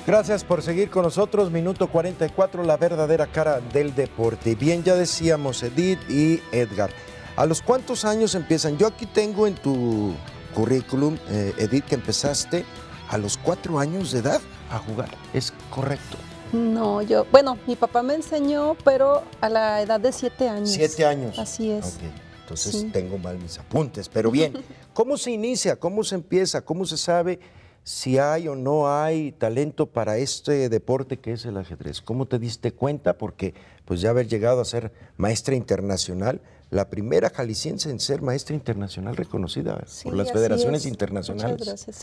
Gracias por seguir con nosotros. Minuto 44, la verdadera cara del deporte. Bien, ya decíamos Edith y Edgar. ¿A los cuántos años empiezan? Yo aquí tengo en tu currículum, Edith, que empezaste a los 4 años de edad a jugar. ¿Es correcto? No, mi papá me enseñó, pero a la edad de 7 años. 7 años. Así es. Okay. Entonces sí. Tengo mal mis apuntes, pero bien. ¿Cómo se inicia? ¿Cómo se empieza? ¿Cómo se sabe si hay o no hay talento para este deporte que es el ajedrez? ¿Cómo te diste cuenta? Porque pues ya haber llegado a ser maestra internacional, la primera jalisciense en ser maestra internacional reconocida por las federaciones internacionales. Muchas gracias.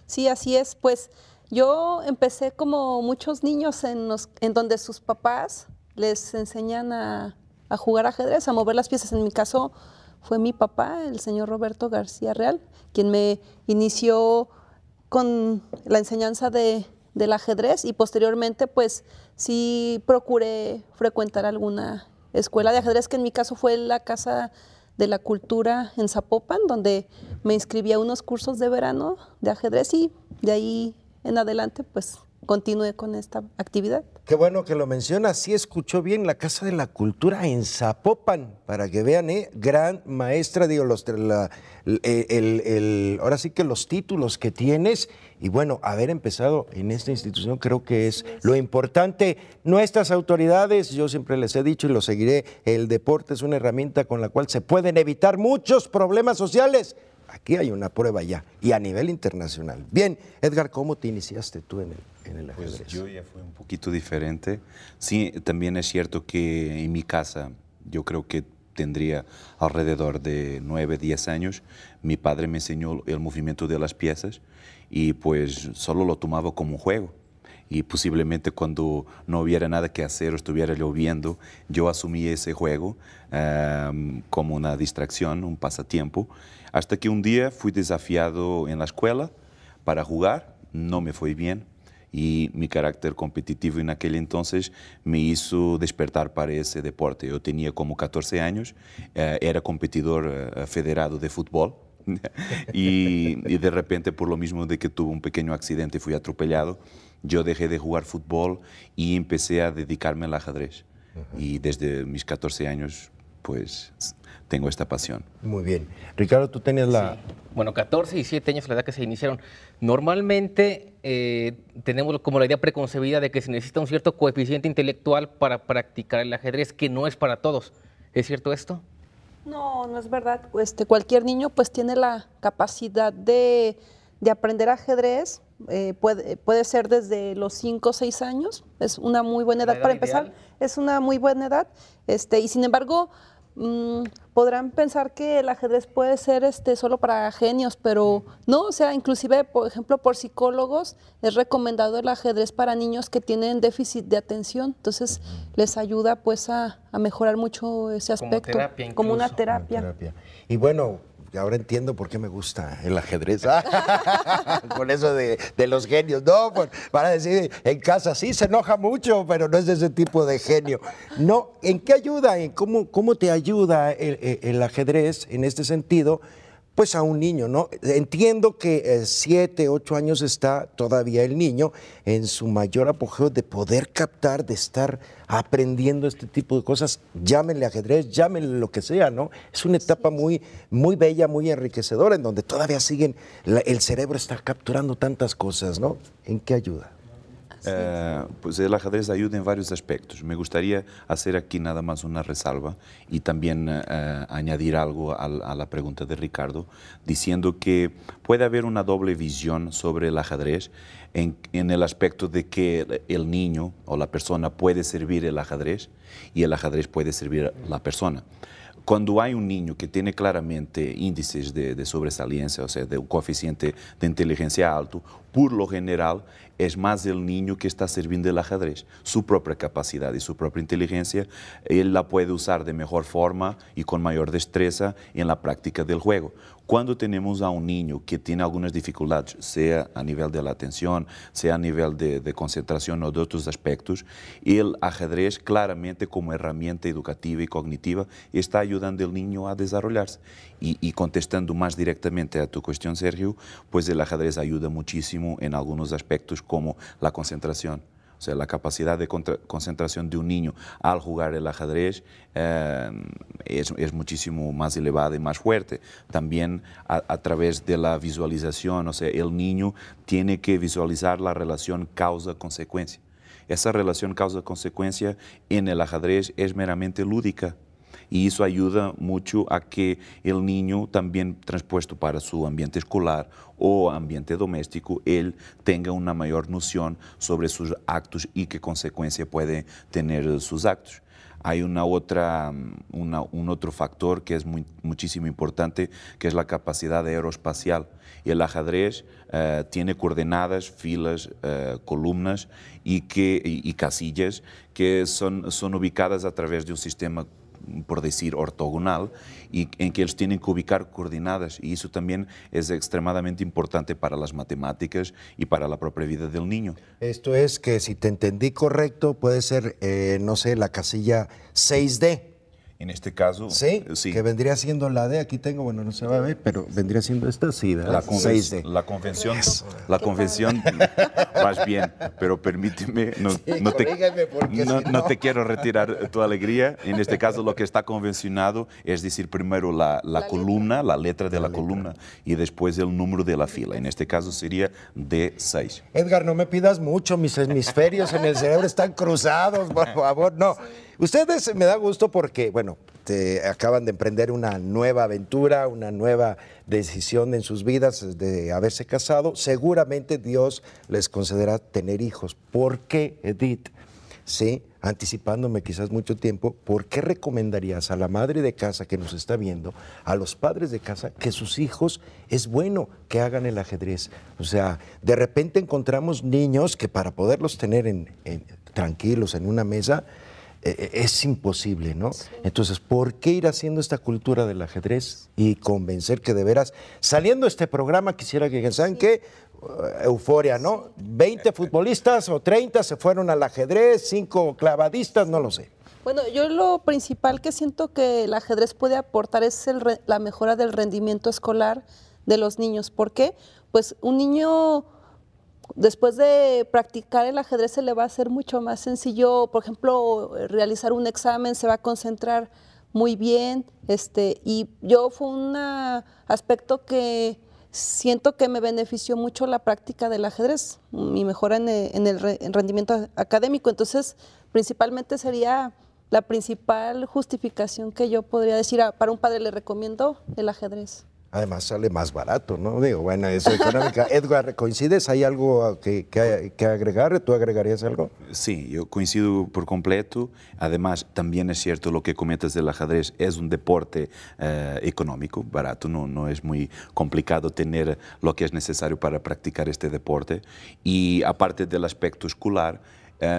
Sí, así es. Pues yo empecé como muchos niños en donde sus papás les enseñan a jugar ajedrez, a mover las piezas. En mi caso fue mi papá, el señor Roberto García Real, quien me inició con la enseñanza del ajedrez, y posteriormente pues sí procuré frecuentar alguna escuela de ajedrez, que en mi caso fue la Casa de la Cultura en Zapopan, donde me inscribí a unos cursos de verano de ajedrez, y de ahí en adelante pues continué con esta actividad. Qué bueno que lo menciona, sí escuchó bien, la Casa de la Cultura en Zapopan, para que vean, gran maestra, digo, ahora sí que los títulos que tienes, y bueno, haber empezado en esta institución creo que es lo importante. Nuestras autoridades, yo siempre les he dicho y lo seguiré, el deporte es una herramienta con la cual se pueden evitar muchos problemas sociales. Aquí hay una prueba ya, y a nivel internacional. Bien, Edgar, ¿cómo te iniciaste tú en el ajedrez? Pues yo ya fue un poquito diferente. Sí, también es cierto que en mi casa, yo creo que tendría alrededor de 9, 10 años, mi padre me enseñó el movimiento de las piezas y pues solo lo tomaba como un juego. Y posiblemente cuando no hubiera nada que hacer o estuviera lloviendo, yo asumí ese juego como una distracción, un pasatiempo, hasta que un día fui desafiado en la escuela para jugar, no me fue bien y mi carácter competitivo en aquel entonces me hizo despertar para ese deporte. Yo tenía como 14 años, era competidor federado de fútbol. y de repente, por lo mismo de que tuve un pequeño accidente y fui atropellado, yo dejé de jugar fútbol y empecé a dedicarme al ajedrez. Y desde mis 14 años, pues, tengo esta pasión. Muy bien. Ricardo, tú tenías la... Sí. Bueno, 14 y 7 años, la edad que se iniciaron. Normalmente tenemos como la idea preconcebida de que se necesita un cierto coeficiente intelectual para practicar el ajedrez, que no es para todos. ¿Es cierto esto? No es verdad. Cualquier niño pues tiene la capacidad de aprender ajedrez. Puede ser desde los 5 o 6 años. Es una muy buena edad para empezar. Ideal. Es una muy buena edad. Y sin embargo, podrán pensar que el ajedrez puede ser solo para genios, pero no, o sea, inclusive, por ejemplo, por psicólogos es recomendado el ajedrez para niños que tienen déficit de atención. Entonces, les ayuda pues a mejorar mucho ese aspecto. Como terapia, como una incluso. terapia. Y bueno, ahora entiendo por qué me gusta el ajedrez. Con eso de los genios. No, para decir, en casa sí se enoja mucho, pero no es de ese tipo de genio. No, ¿en qué ayuda? ¿Cómo te ayuda el ajedrez en este sentido? Pues a un niño, ¿no? Entiendo que 7, 8 años está todavía el niño en su mayor apogeo de poder captar, de estar aprendiendo este tipo de cosas. Llámenle ajedrez, llámenle lo que sea, ¿no? Es una etapa muy, muy bella, muy enriquecedora, en donde todavía el cerebro está capturando tantas cosas, ¿no? ¿En qué ayuda? Pues el ajedrez ayuda en varios aspectos. Me gustaría hacer aquí nada más una resalva y también añadir algo a la pregunta de Ricardo, diciendo que puede haber una doble visión sobre el ajedrez en el aspecto de que el niño o la persona puede servir el ajedrez y el ajedrez puede servir a la persona. Cuando hay un niño que tiene claramente índices de sobresaliencia, o sea, de un coeficiente de inteligencia alto, por lo general es más el niño que está sirviendo el ajedrez. Su propia capacidad y su propia inteligencia, él la puede usar de mejor forma y con mayor destreza en la práctica del juego. Cuando tenemos a un niño que tiene algunas dificultades, sea a nivel de la atención, sea a nivel de concentración o de otros aspectos, el ajedrez claramente como herramienta educativa y cognitiva está ayudando al niño a desarrollarse. Y contestando más directamente a tu cuestión, Sergio, pues el ajedrez ayuda muchísimo muchísimo en algunos aspectos como la concentración. O sea, la capacidad de concentración de un niño al jugar el ajedrez es muchísimo más elevada y más fuerte. También a través de la visualización, o sea, el niño tiene que visualizar la relación causa-consecuencia. Esa relación causa-consecuencia en el ajedrez es meramente lúdica. Y eso ayuda mucho a que el niño también transpuesto para su ambiente escolar o ambiente doméstico, él tenga una mayor noción sobre sus actos y qué consecuencia puede tener sus actos. Hay un otro factor que es muchísimo importante, que es la capacidad aeroespacial. El ajedrez tiene coordenadas, filas, columnas y casillas que son ubicadas a través de un sistema, por decir, ortogonal, y en que ellos tienen que ubicar coordenadas, y eso también es extremadamente importante para las matemáticas y para la propia vida del niño. Esto es que, si te entendí correcto, puede ser, no sé, la casilla 6D. En este caso, ¿Sí? Que vendría siendo la D, aquí tengo, bueno, no se va a ver, pero vendría siendo esta, sí, ¿verdad? La 6D. La convención, vas bien, pero permíteme, no te quiero retirar tu alegría. En este caso, lo que está convencionado es decir primero la columna, la letra de la columna, y después el número de la fila. En este caso sería D6. Edgar, no me pidas mucho, mis hemisferios en el cerebro están cruzados, por favor, no. Ustedes, me da gusto porque, bueno, acaban de emprender una nueva aventura, una nueva decisión en sus vidas de haberse casado. Seguramente Dios les concederá tener hijos. ¿Por qué, Edith? Sí, anticipándome quizás mucho tiempo, ¿por qué recomendarías a la madre de casa que nos está viendo, a los padres de casa, que sus hijos es bueno que hagan el ajedrez? O sea, de repente encontramos niños que para poderlos tener tranquilos en una mesa, es imposible, ¿no? Entonces, ¿por qué ir haciendo esta cultura del ajedrez y convencer que de veras, saliendo de este programa, quisiera que, ¿saben qué? Euforia, ¿no? 20 futbolistas o 30 se fueron al ajedrez, 5 clavadistas, no lo sé. Bueno, yo lo principal que siento que el ajedrez puede aportar es la mejora del rendimiento escolar de los niños. ¿Por qué? Pues un niño, después de practicar el ajedrez, se le va a hacer mucho más sencillo, por ejemplo, realizar un examen, se va a concentrar muy bien, y yo fue un aspecto que siento que me benefició mucho la práctica del ajedrez, mi mejora en el rendimiento académico. Entonces, principalmente sería la principal justificación que yo podría decir para un padre: le recomiendo el ajedrez. Además sale más barato, ¿no? Digo, bueno, eso económica. Edgar, ¿coincides? ¿Hay algo que agregar? ¿Tú agregarías algo? Sí, yo coincido por completo. Además, también es cierto lo que comentas del ajedrez, es un deporte económico, barato, no es muy complicado tener lo que es necesario para practicar este deporte. Y aparte del aspecto escolar,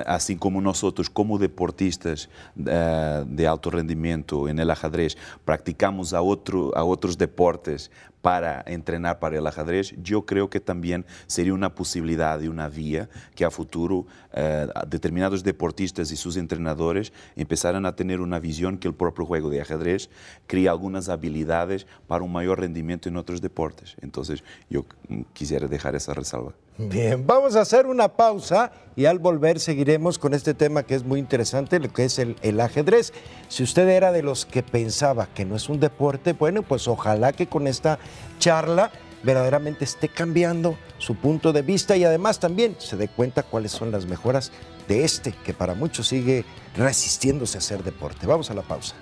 así como nosotros, como deportistas de alto rendimiento en el ajedrez, practicamos a otros deportes para entrenar para el ajedrez, yo creo que también sería una posibilidad y una vía que a futuro determinados deportistas y sus entrenadores empezaran a tener una visión que el propio juego de ajedrez crea algunas habilidades para un mayor rendimiento en otros deportes. Entonces, yo quisiera dejar esa resalva. Bien, vamos a hacer una pausa y al volver seguiremos con este tema que es muy interesante, lo que es el ajedrez. Si usted era de los que pensaba que no es un deporte, bueno, pues ojalá que con esta charla verdaderamente esté cambiando su punto de vista y además también se dé cuenta cuáles son las mejoras de que para muchos sigue resistiéndose a ser deporte. Vamos a la pausa.